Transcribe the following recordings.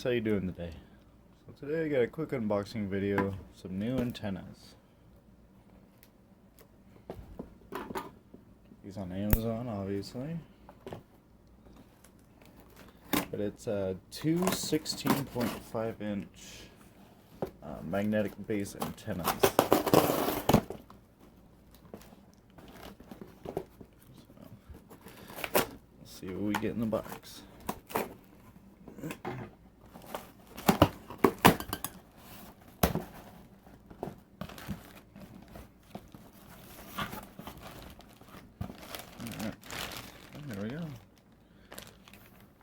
guys, how you doing today? So today I got a quick unboxing video of some new antennas. These on Amazon, obviously. But it's two 16.5 inch magnetic base antennas. So, let's see what we get in the box. There we go.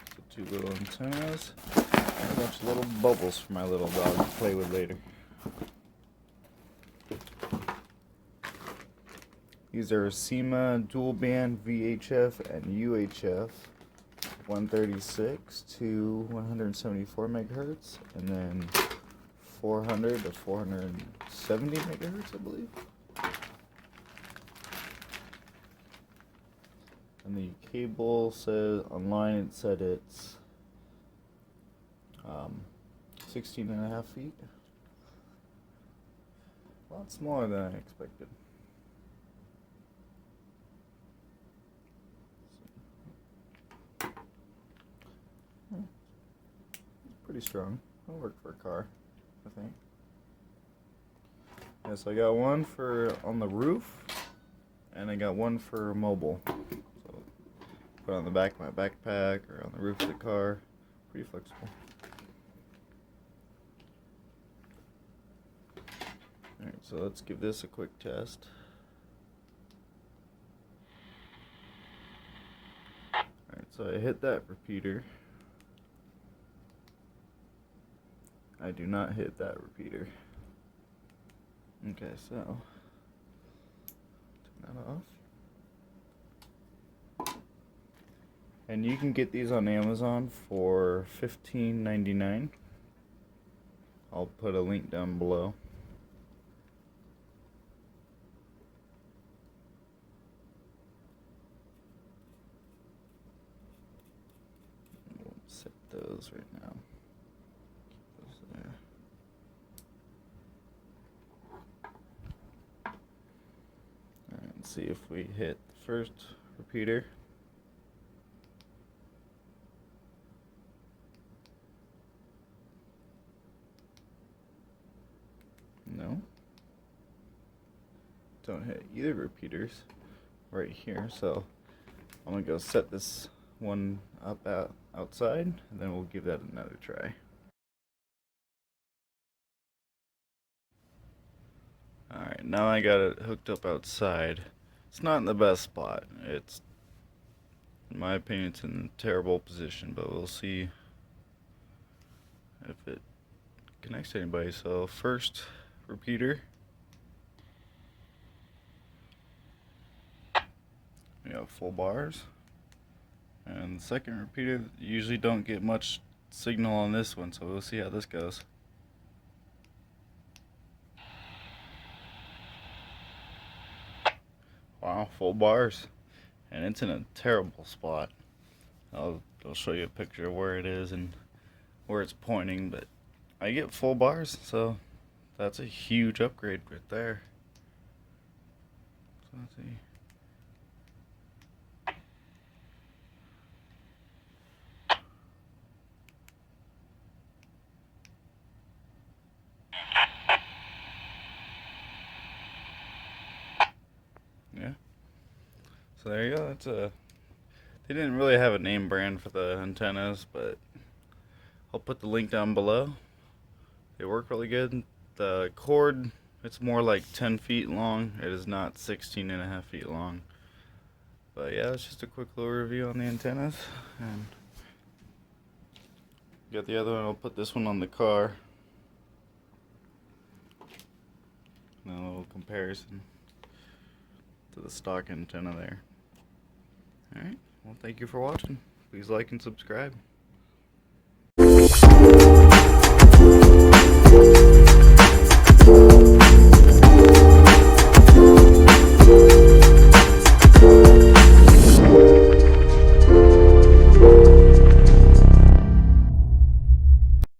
So two little antennas and a bunch of little bubbles for my little dog to play with later. These are SEMA dual band VHF and UHF 136 to 174 megahertz, and then 400 to 470 megahertz, I believe. And the cable says online, it said it's 16.5 feet. A lot smaller than I expected. It's pretty strong. It'll work for a car, I think. Yeah, so I got one for on the roof, and I got one for mobile. Put on the back of my backpack or on the roof of the car. Pretty flexible. Alright, so let's give this a quick test. Alright, so I hit that repeater. I do not hit that repeater. Okay, so turn that off. And you can get these on Amazon for $15.99. I'll put a link down below. We'll set those right now. Keep those there. Alright, let's see if we hit the first repeater. No, don't hit either repeaters right here, so I'm gonna go set this one up outside, and then we'll give that another try. Alright, now I got it hooked up outside. It's not in the best spot. It's, in my opinion, it's in a terrible position, but we'll see if it connects to anybody. So first repeater, we got full bars, and the second repeater, you usually don't get much signal on this one, so we'll see how this goes. Wow, full bars, and it's in a terrible spot. I'll show you a picture of where it is and where it's pointing, but I get full bars, so that's a huge upgrade right there. So let's see. Yeah. So there you go. That's a. They didn't really have a name brand for the antennas, but I'll put the link down below. They work really good. The cord, it's more like 10 feet long. It is not 16.5 feet long. But yeah, it's just a quick little review on the antennas. And got the other one. I'll put this one on the car. And a little comparison to the stock antenna there. Alright, well, thank you for watching. Please like and subscribe.